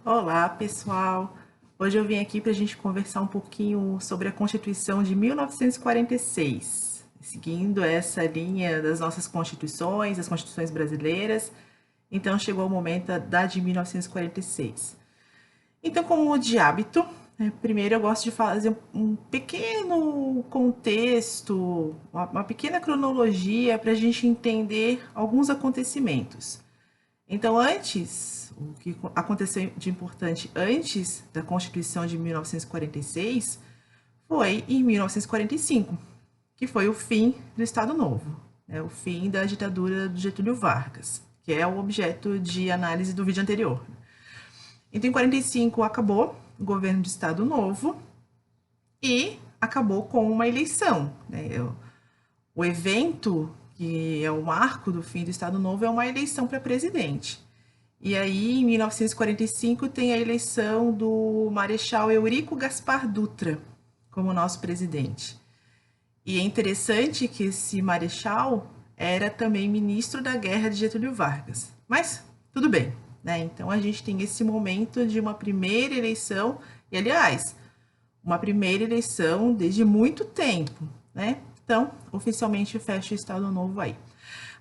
Olá, pessoal! Hoje eu vim aqui para a gente conversar um pouquinho sobre a Constituição de 1946, seguindo essa linha das nossas constituições, das constituições brasileiras. Então, chegou o momento da de 1946. Então, como de hábito, primeiro eu gosto de fazer um pequeno contexto, uma pequena cronologia para a gente entender alguns acontecimentos. Então, o que aconteceu de importante antes da Constituição de 1946 foi em 1945, que foi o fim do Estado Novo, né? O fim da ditadura do Getúlio Vargas, que é o objeto de análise do vídeo anterior. Então, em 45 acabou o governo de Estado Novo e acabou com uma eleição, né? O evento que é o marco do fim do Estado Novo é uma eleição para presidente. E aí, em 1945, tem a eleição do Marechal Eurico Gaspar Dutra como nosso presidente. E é interessante que esse marechal era também ministro da guerra de Getúlio Vargas. Mas tudo bem, né? Então a gente tem esse momento de uma primeira eleição, e aliás, uma primeira eleição desde muito tempo, né? Então, oficialmente fecha o Estado Novo aí.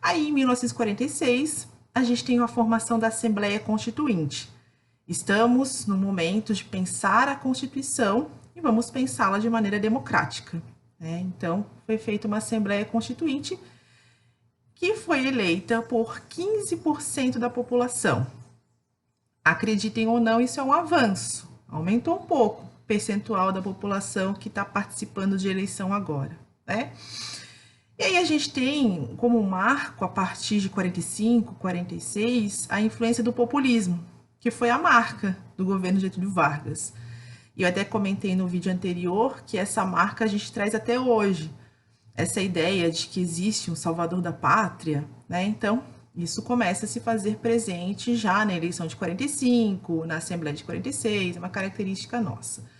Aí, em 1946, a gente tem a formação da Assembleia Constituinte. Estamos no momento de pensar a Constituição e vamos pensá-la de maneira democrática, né? Então, foi feita uma Assembleia Constituinte que foi eleita por 15% da população. Acreditem ou não, isso é um avanço. Aumentou um pouco o percentual da população que está participando de eleição agora, né? E aí a gente tem como marco, a partir de 45, 46, a influência do populismo, que foi a marca do governo Getúlio Vargas. E eu até comentei no vídeo anterior que essa marca a gente traz até hoje. Essa ideia de que existe um salvador da pátria, né? Então, isso começa a se fazer presente já na eleição de 45, na Assembleia de 46, é uma característica nossa.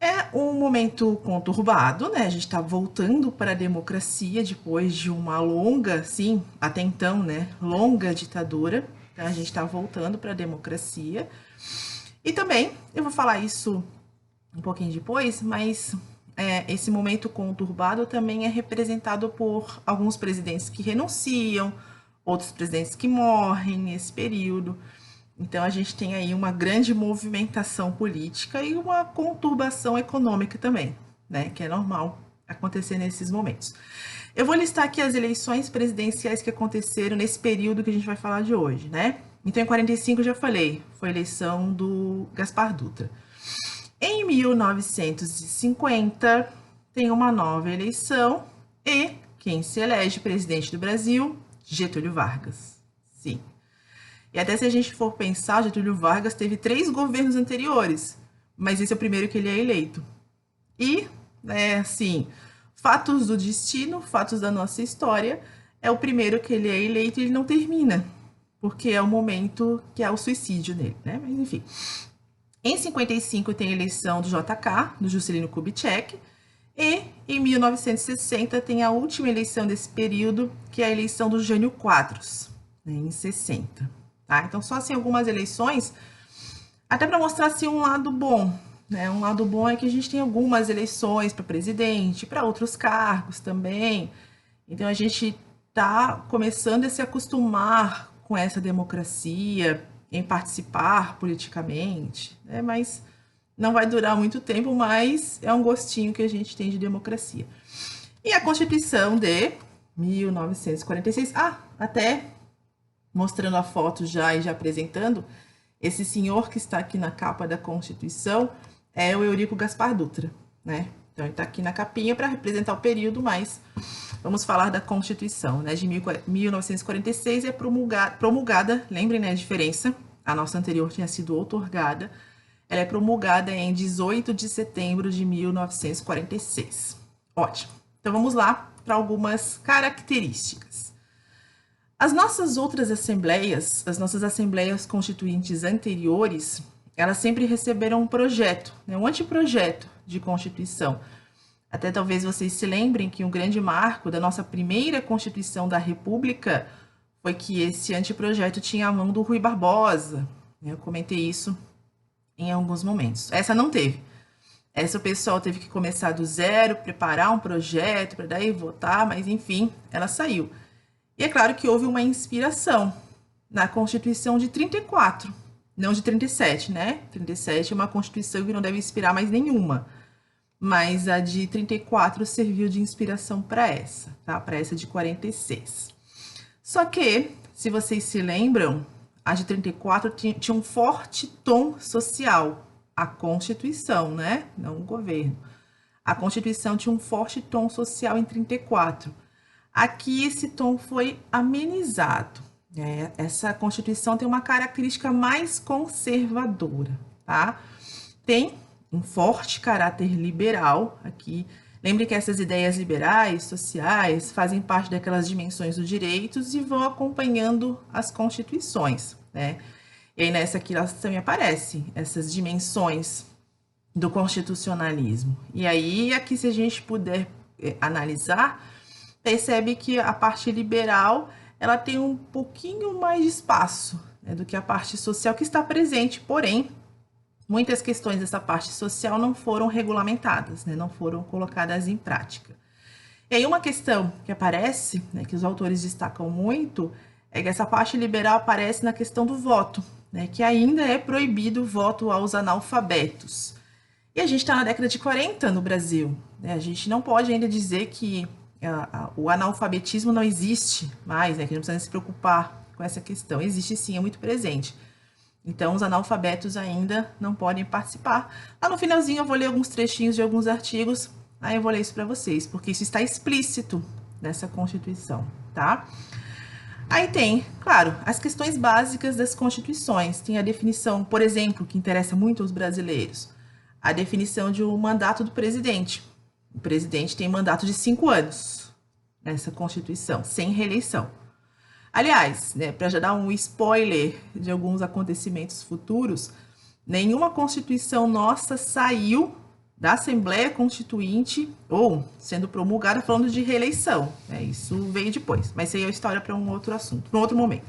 É um momento conturbado, né? A gente está voltando para a democracia depois de uma longa, sim, até então, né? Longa ditadura. Então, a gente está voltando para a democracia. E também, eu vou falar isso um pouquinho depois, mas esse momento conturbado também é representado por alguns presidentes que renunciam, outros presidentes que morrem nesse período. Então, a gente tem aí uma grande movimentação política e uma conturbação econômica também, né? Que é normal acontecer nesses momentos. Eu vou listar aqui as eleições presidenciais que aconteceram nesse período que a gente vai falar de hoje, né? Então, em 45, eu já falei, foi a eleição do Gaspar Dutra. Em 1950, tem uma nova eleição e quem se elege presidente do Brasil? Getúlio Vargas. Sim. E até se a gente for pensar, Getúlio Vargas teve 3 governos anteriores, mas esse é o primeiro que ele é eleito. E, assim, fatos do destino, fatos da nossa história, é o primeiro que ele é eleito e ele não termina, porque é o momento que é o suicídio nele, né? Mas enfim. Em 55 tem a eleição do JK, do Juscelino Kubitschek, e em 1960 tem a última eleição desse período, que é a eleição do Jânio Quadros, né, em 60. Tá? Então, só assim algumas eleições, até para mostrar assim, um lado bom. Né? Um lado bom é que a gente tem algumas eleições para presidente, para outros cargos também. Então, a gente está começando a se acostumar com essa democracia, em participar politicamente, né? Mas não vai durar muito tempo, mas é um gostinho que a gente tem de democracia. E a Constituição de 1946, até mostrando a foto já e já apresentando, esse senhor que está aqui na capa da Constituição é o Eurico Gaspar Dutra, né? Então, ele está aqui na capinha para representar o período, mas vamos falar da Constituição, né? De 1946 é promulgada, lembrem, né, a diferença, a nossa anterior tinha sido outorgada, ela é promulgada em 18 de setembro de 1946. Ótimo. Então, vamos lá para algumas características. As nossas outras assembleias, as nossas assembleias constituintes anteriores, elas sempre receberam um projeto, né, um anteprojeto de Constituição. Até talvez vocês se lembrem que um grande marco da nossa primeira Constituição da República foi que esse anteprojeto tinha a mão do Rui Barbosa, Eu comentei isso em alguns momentos. Essa não teve. Essa o pessoal teve que começar do zero, preparar um projeto para daí votar, mas enfim, ela saiu. E é claro que houve uma inspiração na Constituição de 34, não de 37, né? 37 é uma Constituição que não deve inspirar mais nenhuma, mas a de 34 serviu de inspiração para essa, tá? Para essa de 46. Só que, se vocês se lembram, a de 34 tinha um forte tom social, a Constituição, né? Não o governo. A Constituição tinha um forte tom social em 34. Aqui esse tom foi amenizado. Essa Constituição tem uma característica mais conservadora, tá? Tem um forte caráter liberal aqui. Lembre que essas ideias liberais, sociais, fazem parte daquelas dimensões dos direitos e vão acompanhando as constituições, né? E aí nessa aqui elas também aparecem, essas dimensões do constitucionalismo. E aí aqui, se a gente puder analisar, percebe que a parte liberal ela tem um pouquinho mais de espaço, né, do que a parte social que está presente, porém muitas questões dessa parte social não foram regulamentadas, né, não foram colocadas em prática. E aí uma questão que aparece, né, que os autores destacam muito, é que essa parte liberal aparece na questão do voto, né, que ainda é proibido o voto aos analfabetos. E a gente está na década de 40 no Brasil, né, a gente não pode ainda dizer que o analfabetismo não existe mais, né, que não precisa se preocupar com essa questão. Existe sim, é muito presente. Então, os analfabetos ainda não podem participar. Lá no finalzinho eu vou ler alguns trechinhos de alguns artigos, aí eu vou ler isso para vocês, porque isso está explícito nessa Constituição, tá? Aí tem, claro, as questões básicas das constituições. Tem a definição, por exemplo, que interessa muito aos brasileiros, a definição de um mandato do presidente. O presidente tem mandato de 5 anos nessa Constituição, sem reeleição. Aliás, né, para já dar um spoiler de alguns acontecimentos futuros, nenhuma Constituição nossa saiu da Assembleia Constituinte ou sendo promulgada falando de reeleição. Né? Isso veio depois, mas isso aí é história para um outro assunto, para um outro momento.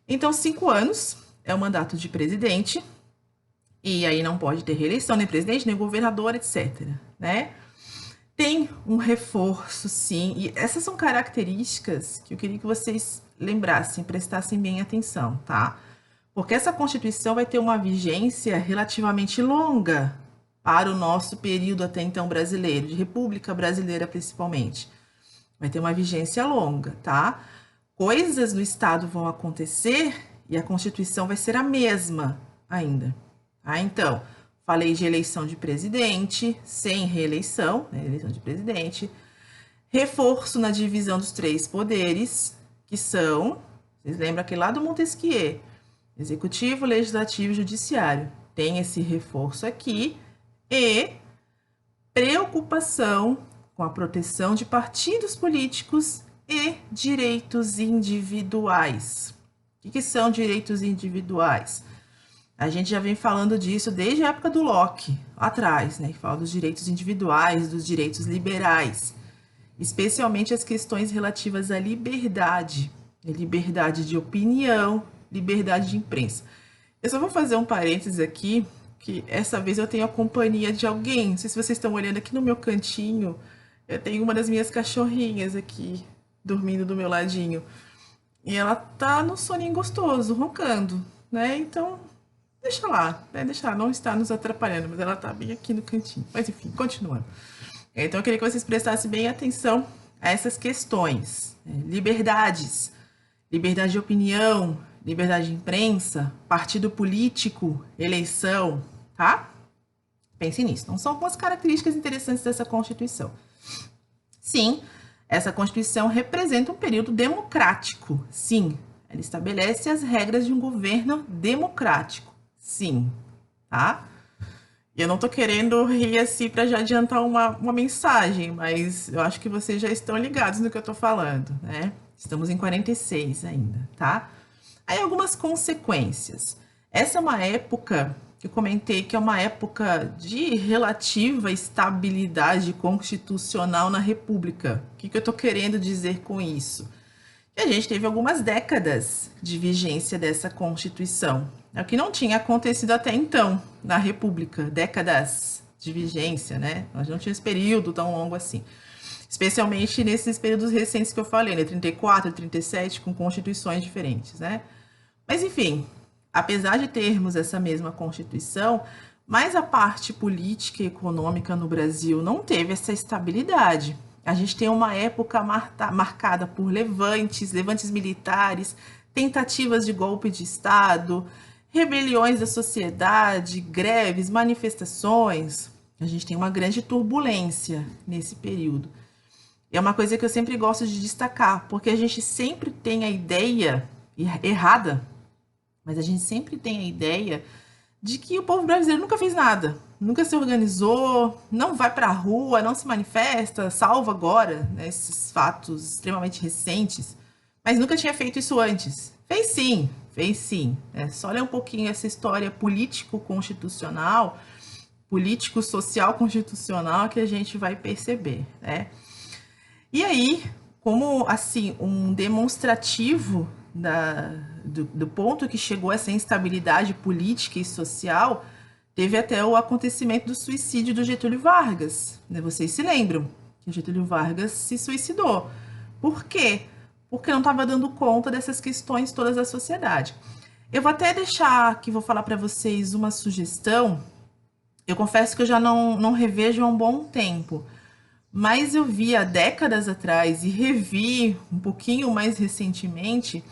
Então, 5 anos é o mandato de presidente, e aí não pode ter reeleição, nem presidente, nem governador, etc. Né? Tem um reforço, sim, e essas são características que eu queria que vocês lembrassem, prestassem bem atenção, tá? Porque essa Constituição vai ter uma vigência relativamente longa para o nosso período até então brasileiro, de República Brasileira principalmente. Vai ter uma vigência longa, tá? Coisas no Estado vão acontecer e a Constituição vai ser a mesma ainda. Ah, então, falei de eleição de presidente, sem reeleição, né, eleição de presidente. Reforço na divisão dos 3 poderes, que são, vocês lembram aquele lá do Montesquieu, executivo, legislativo e judiciário. Tem esse reforço aqui. E preocupação com a proteção de partidos políticos e direitos individuais. O que são direitos individuais? A gente já vem falando disso desde a época do Locke, lá atrás, né? Que fala dos direitos individuais, dos direitos liberais, especialmente as questões relativas à liberdade de opinião, liberdade de imprensa. Eu só vou fazer um parênteses aqui, que essa vez eu tenho a companhia de alguém. Não sei se vocês estão olhando aqui no meu cantinho, eu tenho uma das minhas cachorrinhas aqui, dormindo do meu ladinho. E ela tá no soninho gostoso, roncando, né? Então, deixa lá, né? Deixa lá, não está nos atrapalhando, mas ela tá bem aqui no cantinho. Mas enfim, continuando. Então, eu queria que vocês prestassem bem atenção a essas questões. Liberdades, liberdade de opinião, liberdade de imprensa, partido político, eleição, tá? Pense nisso. Então, são algumas características interessantes dessa Constituição. Sim, essa Constituição representa um período democrático. Sim, ela estabelece as regras de um governo democrático. Sim, tá? E eu não tô querendo rir assim para já adiantar uma mensagem, mas eu acho que vocês já estão ligados no que eu tô falando, né? Estamos em 46 ainda, tá? Aí algumas consequências. Essa é uma época que eu comentei que é uma época de relativa estabilidade constitucional na República. O que eu tô querendo dizer com isso? Que a gente teve algumas décadas de vigência dessa Constituição. É o que não tinha acontecido até então na República, décadas de vigência, né? Nós não tínhamos período tão longo assim. Especialmente nesses períodos recentes que eu falei, né? 34, 37, com constituições diferentes, né? Mas, enfim, apesar de termos essa mesma Constituição, mas a parte política e econômica no Brasil não teve essa estabilidade. A gente tem uma época marcada por levantes militares, tentativas de golpe de Estado, rebeliões da sociedade, greves, manifestações. A gente tem uma grande turbulência nesse período. É uma coisa que eu sempre gosto de destacar, porque a gente sempre tem a ideia errada, mas a gente sempre tem a ideia de que o povo brasileiro nunca fez nada, nunca se organizou, não vai para a rua, não se manifesta, salvo agora, né, esses fatos extremamente recentes, mas nunca tinha feito isso antes. Fez sim, fez sim. É só ler um pouquinho essa história político-constitucional, político-social constitucional que a gente vai perceber, né? E aí, como assim, um demonstrativo do ponto que chegou essa instabilidade política e social, teve até o acontecimento do suicídio do Getúlio Vargas, né? Vocês se lembram que o Getúlio Vargas se suicidou. Por quê? Porque não estava dando conta dessas questões todas da sociedade. Eu vou até deixar aqui, vou falar para vocês uma sugestão. Eu confesso que eu já não revejo há um bom tempo, mas eu vi há décadas atrás e revi um pouquinho mais recentemente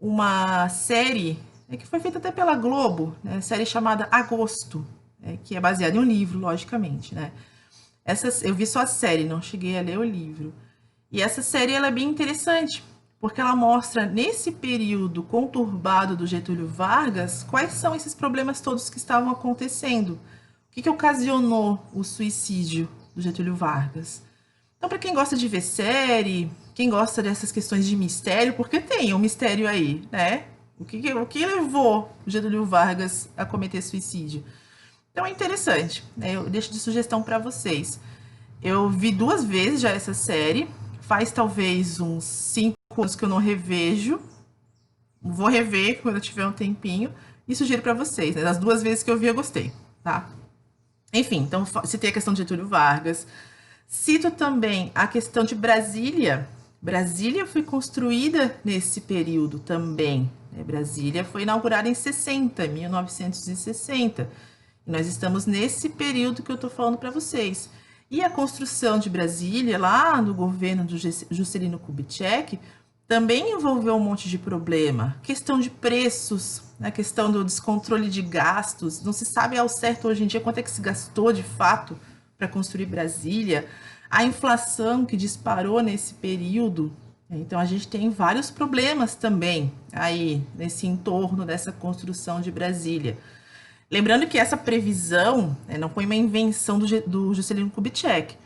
uma série que foi feita até pela Globo, né, série chamada Agosto, que é baseada em um livro, logicamente, né? Eu vi só a série, não cheguei a ler o livro. E essa série ela é bem interessante, porque ela mostra nesse período conturbado do Getúlio Vargas quais são esses problemas todos que estavam acontecendo. O que ocasionou o suicídio do Getúlio Vargas? Então, para quem gosta de ver série, quem gosta dessas questões de mistério, porque tem um mistério aí, né? O que levou o Getúlio Vargas a cometer suicídio? Então é interessante, né? Eu deixo de sugestão para vocês. Eu vi 2 vezes já essa série, faz talvez uns 5 anos que eu não revejo. Vou rever quando eu tiver um tempinho e sugiro para vocês, né? Das 2 vezes que eu vi, eu gostei, tá? Enfim, então citei a questão de Getúlio Vargas. Cito também a questão de Brasília. Brasília foi construída nesse período também. Brasília foi inaugurada em 1960. E nós estamos nesse período que eu estou falando para vocês. E a construção de Brasília, lá no governo do Juscelino Kubitschek, também envolveu um monte de problema. Questão de preços, a questão do descontrole de gastos. Não se sabe ao certo hoje em dia quanto é que se gastou de fato para construir Brasília. A inflação que disparou nesse período. Então, a gente tem vários problemas também aí nesse entorno dessa construção de Brasília. Lembrando que essa previsão não foi uma invenção do Juscelino Kubitschek.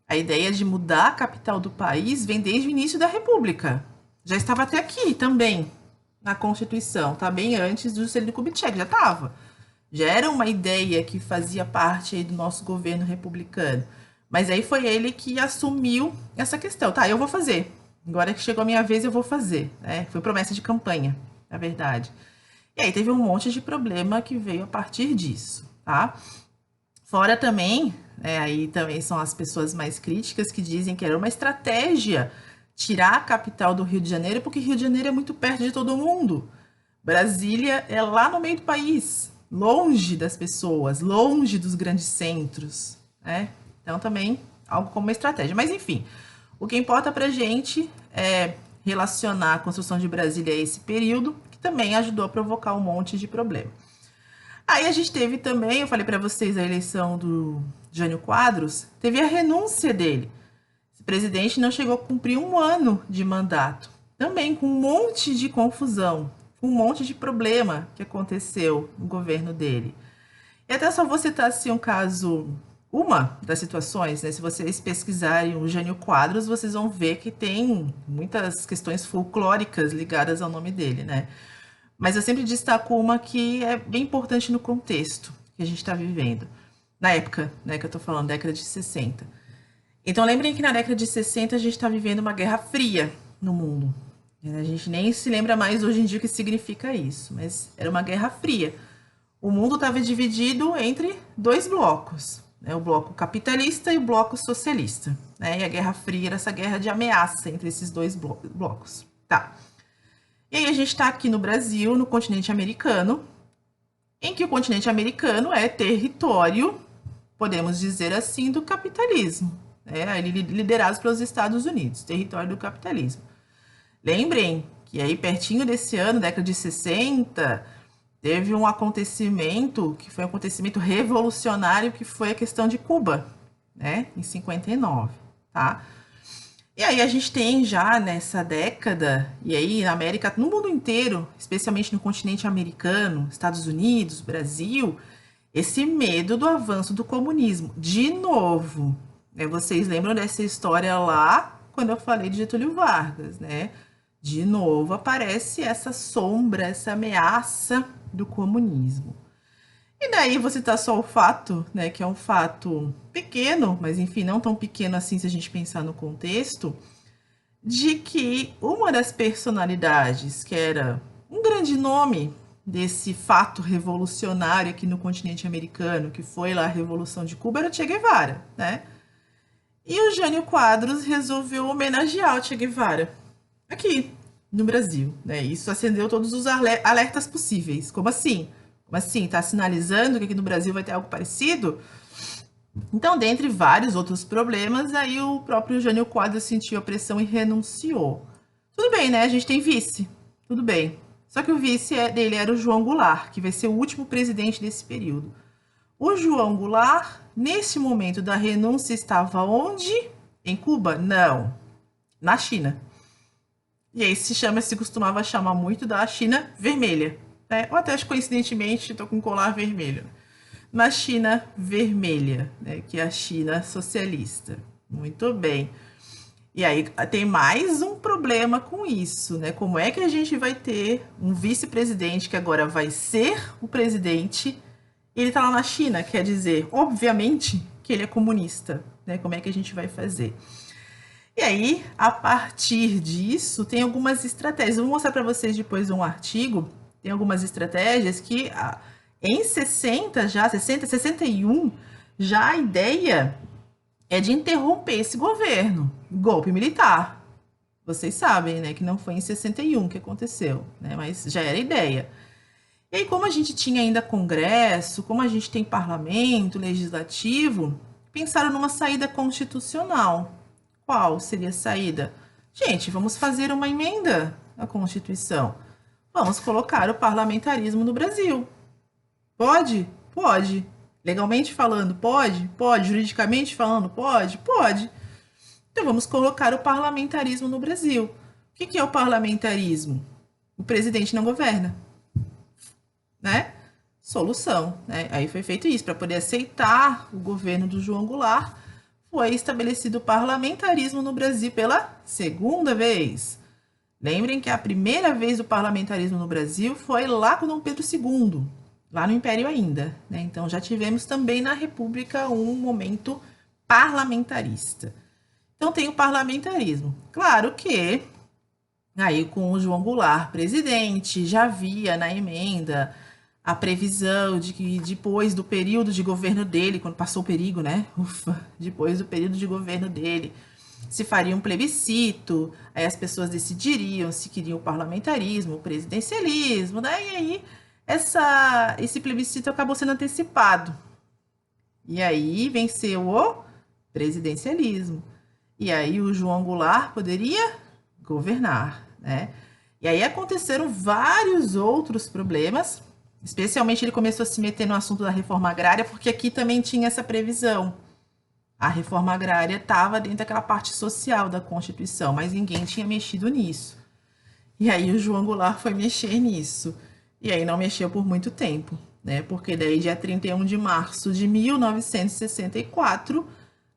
A ideia de mudar a capital do país vem desde o início da República. Já estava até aqui também, na Constituição, tá? Bem antes do Juscelino Kubitschek, já estava. Já era uma ideia que fazia parte aí do nosso governo republicano. Mas aí foi ele que assumiu essa questão. Tá, eu vou fazer. Agora que chegou a minha vez, eu vou fazer. Foi promessa de campanha, na verdade. E aí teve um monte de problema que veio a partir disso, tá? Fora também, aí também são as pessoas mais críticas que dizem que era uma estratégia tirar a capital do Rio de Janeiro, porque Rio de Janeiro é muito perto de todo mundo. Brasília é lá no meio do país, longe das pessoas, longe dos grandes centros, né? Então também algo como uma estratégia. Mas enfim, o que importa pra gente é relacionar a construção de Brasília a esse período, que também ajudou a provocar um monte de problema. Aí a gente teve também, eu falei para vocês, a eleição do Jânio Quadros, teve a renúncia dele. O presidente não chegou a cumprir 1 ano de mandato. Também com um monte de confusão, com um monte de problema que aconteceu no governo dele. E até só vou citar assim um caso, uma das situações, né? Se vocês pesquisarem o Jânio Quadros, vocês vão ver que tem muitas questões folclóricas ligadas ao nome dele, né? Mas eu sempre destaco uma que é bem importante no contexto que a gente está vivendo. Na época, né, que eu estou falando, década de 60. Então, lembrem que na década de 60 a gente está vivendo uma guerra fria no mundo. A gente nem se lembra mais hoje em dia o que significa isso, mas era uma guerra fria. O mundo estava dividido entre dois blocos, né? O bloco capitalista e o bloco socialista. Né? E a Guerra Fria era essa guerra de ameaça entre esses dois blocos. Tá. E aí a gente está aqui no Brasil, no continente americano, em que o continente americano é território, podemos dizer assim, do capitalismo. Né? Liderado pelos Estados Unidos, território do capitalismo. Lembrem que aí pertinho desse ano, década de 60, teve um acontecimento que foi um acontecimento revolucionário, que foi a questão de Cuba, né, em 59, tá? E aí a gente tem já nessa década, e aí na América, no mundo inteiro, especialmente no continente americano, Estados Unidos, Brasil, esse medo do avanço do comunismo. De novo, né, vocês lembram dessa história lá, quando eu falei de Getúlio Vargas, né? De novo aparece essa sombra, essa ameaça do comunismo. E daí você tá só o fato, né, que é um fato pequeno, mas enfim, não tão pequeno assim se a gente pensar no contexto, de que uma das personalidades que era um grande nome desse fato revolucionário aqui no continente americano, que foi lá a Revolução de Cuba, era o Che Guevara, né? E o Jânio Quadros resolveu homenagear o Che Guevara aqui no Brasil, né? Isso acendeu todos os alertas possíveis. Como assim? Como assim? Tá sinalizando que aqui no Brasil vai ter algo parecido? Então, dentre vários outros problemas, aí o próprio Jânio Quadros sentiu a pressão e renunciou. Tudo bem, né? A gente tem vice. Tudo bem. Só que o vice dele era o João Goulart, que vai ser o último presidente desse período. O João Goulart, nesse momento da renúncia, estava onde? Em Cuba? Não. Na China. E aí se costumava chamar muito da China vermelha. Né? Ou até coincidentemente estou com um colar vermelho. Na China vermelha, né? Que é a China socialista. Muito bem. E aí tem mais um problema com isso, né? Como é que a gente vai ter um vice-presidente que agora vai ser o presidente e ele está lá na China? Quer dizer, obviamente, que ele é comunista. Né? Como é que a gente vai fazer? E aí, a partir disso, tem algumas estratégias. Eu vou mostrar para vocês depois um artigo. Tem algumas estratégias que em 61, já a ideia é de interromper esse governo. Golpe militar. Vocês sabem, né, que não foi em 61 que aconteceu, né, mas já era ideia. E aí, como a gente tinha ainda Congresso, como a gente tem parlamento, legislativo, pensaram numa saída constitucional. Qual seria a saída? Gente, vamos fazer uma emenda à Constituição. Vamos colocar o parlamentarismo no Brasil. Pode? Pode. Legalmente falando, pode? Pode. Juridicamente falando, pode? Pode. Então vamos colocar o parlamentarismo no Brasil. O que é o parlamentarismo? O presidente não governa. Né? Solução. Né? Aí foi feito isso, para poder aceitar o governo do João Goulart, foi estabelecido o parlamentarismo no Brasil pela segunda vez. Lembrem que a primeira vez do parlamentarismo no Brasil foi lá com Dom Pedro II, lá no Império ainda. Né? Então já tivemos também na República um momento parlamentarista. Então tem o parlamentarismo. Claro que aí com o João Goulart presidente, já havia na emenda a previsão de que depois do período de governo dele, quando passou o perigo, né? Ufa, depois do período de governo dele, se faria um plebiscito, aí as pessoas decidiriam se queriam o parlamentarismo, o presidencialismo, né? E aí esse plebiscito acabou sendo antecipado. E aí venceu o presidencialismo. E aí o João Goulart poderia governar, né? E aí aconteceram vários outros problemas. Especialmente ele começou a se meter no assunto da reforma agrária, porque aqui também tinha essa previsão. A reforma agrária estava dentro daquela parte social da Constituição, mas ninguém tinha mexido nisso. E aí o João Goulart foi mexer nisso. E aí não mexeu por muito tempo, né? Porque daí dia 31 de março de 1964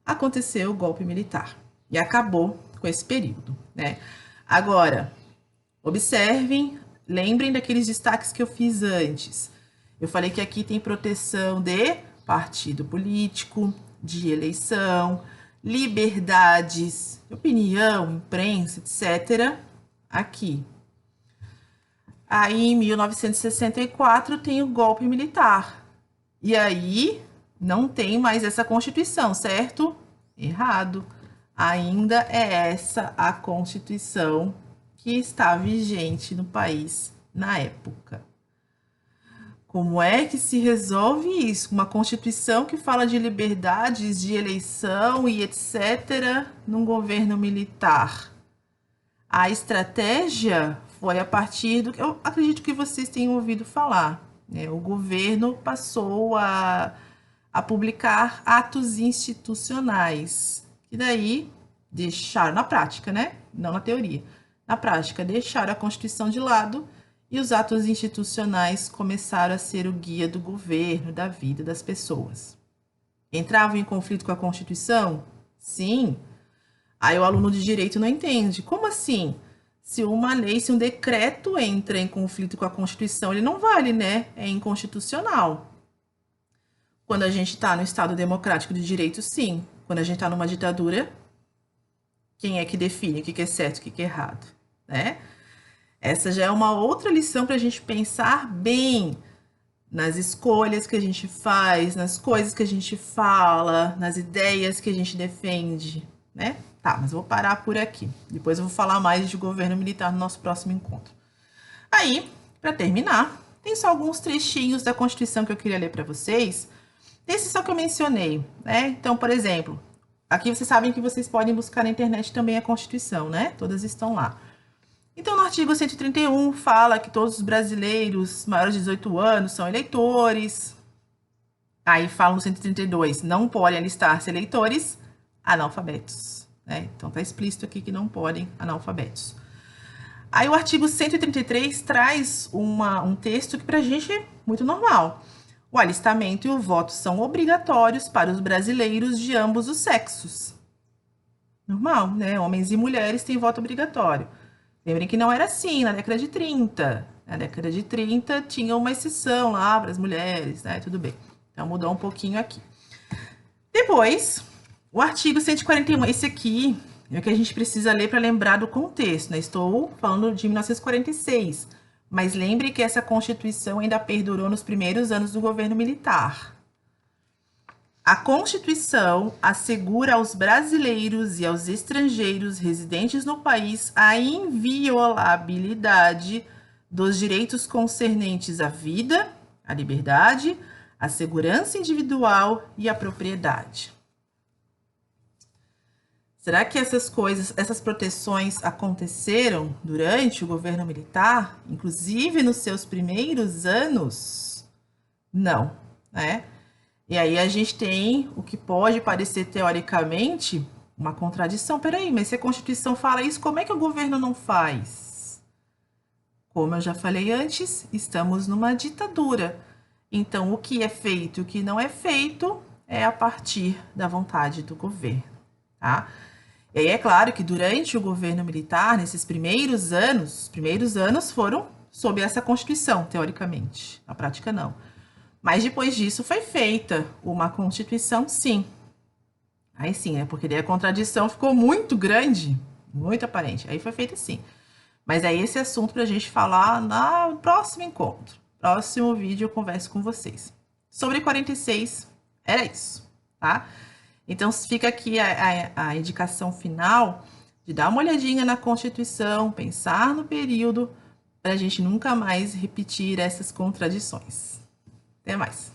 aconteceu o golpe militar. E acabou com esse período, né? Agora, observem. Lembrem daqueles destaques que eu fiz antes. Eu falei que aqui tem proteção de partido político, de eleição, liberdades, opinião, imprensa, etc. aqui. Aí, em 1964, tem o golpe militar. E aí, não tem mais essa Constituição, certo? Errado. Ainda é essa a Constituição que está vigente no país na época. Como é que se resolve isso? Uma Constituição que fala de liberdades de eleição e etc. num governo militar. A estratégia foi a partir do que eu acredito que vocês tenham ouvido falar, né? O governo passou a publicar atos institucionais, que daí deixaram na prática, né? Não na teoria. Na prática, deixaram a Constituição de lado e os atos institucionais começaram a ser o guia do governo, da vida das pessoas. Entravam em conflito com a Constituição? Sim. Aí o aluno de direito não entende. Como assim? Se uma lei, se um decreto entra em conflito com a Constituição, ele não vale, né? É inconstitucional. Quando a gente está no Estado democrático de direito, sim. Quando a gente está numa ditadura, quem é que define o que é certo e o que é errado, né? Essa já é uma outra lição para a gente pensar bem nas escolhas que a gente faz, nas coisas que a gente fala, nas ideias que a gente defende, né? Tá, mas vou parar por aqui. Depois eu vou falar mais de governo militar no nosso próximo encontro. Aí, para terminar, tem só alguns trechinhos da Constituição que eu queria ler para vocês. Esse só que eu mencionei, né? Então, por exemplo, aqui vocês sabem que vocês podem buscar na internet também a Constituição, né? Todas estão lá. Então, no artigo 131, fala que todos os brasileiros maiores de 18 anos são eleitores. Aí fala no 132, não podem alistar-se eleitores analfabetos, né? Então, tá explícito aqui que não podem analfabetos. Aí o artigo 133 traz um texto que pra gente é muito normal. O alistamento e o voto são obrigatórios para os brasileiros de ambos os sexos. Normal, né? Homens e mulheres têm voto obrigatório. Lembrem que não era assim na década de 30. Na década de 30 tinha uma exceção lá para as mulheres, né? Tudo bem. Então mudou um pouquinho aqui. Depois, o artigo 141, esse aqui é o que a gente precisa ler para lembrar do contexto, né? Estou falando de 1946, mas lembre que essa Constituição ainda perdurou nos primeiros anos do governo militar. A Constituição assegura aos brasileiros e aos estrangeiros residentes no país a inviolabilidade dos direitos concernentes à vida, à liberdade, à segurança individual e à propriedade. Será que essas coisas, essas proteções aconteceram durante o governo militar, inclusive nos seus primeiros anos? Não, né? E aí a gente tem o que pode parecer teoricamente uma contradição. Peraí, mas se a Constituição fala isso, como é que o governo não faz? Como eu já falei antes, estamos numa ditadura. Então, o que é feito e o que não é feito é a partir da vontade do governo, tá? E aí é claro que durante o governo militar, nesses primeiros anos, os primeiros anos foram sob essa Constituição, teoricamente. Na prática, não. Mas depois disso foi feita uma Constituição, sim. Aí sim, né? Porque daí a contradição ficou muito grande, muito aparente. Aí foi feita sim. Mas é esse assunto para a gente falar no próximo encontro. Próximo vídeo eu converso com vocês. Sobre 46, era isso, tá? Então fica aqui a indicação final de dar uma olhadinha na Constituição, pensar no período, para a gente nunca mais repetir essas contradições. Até mais.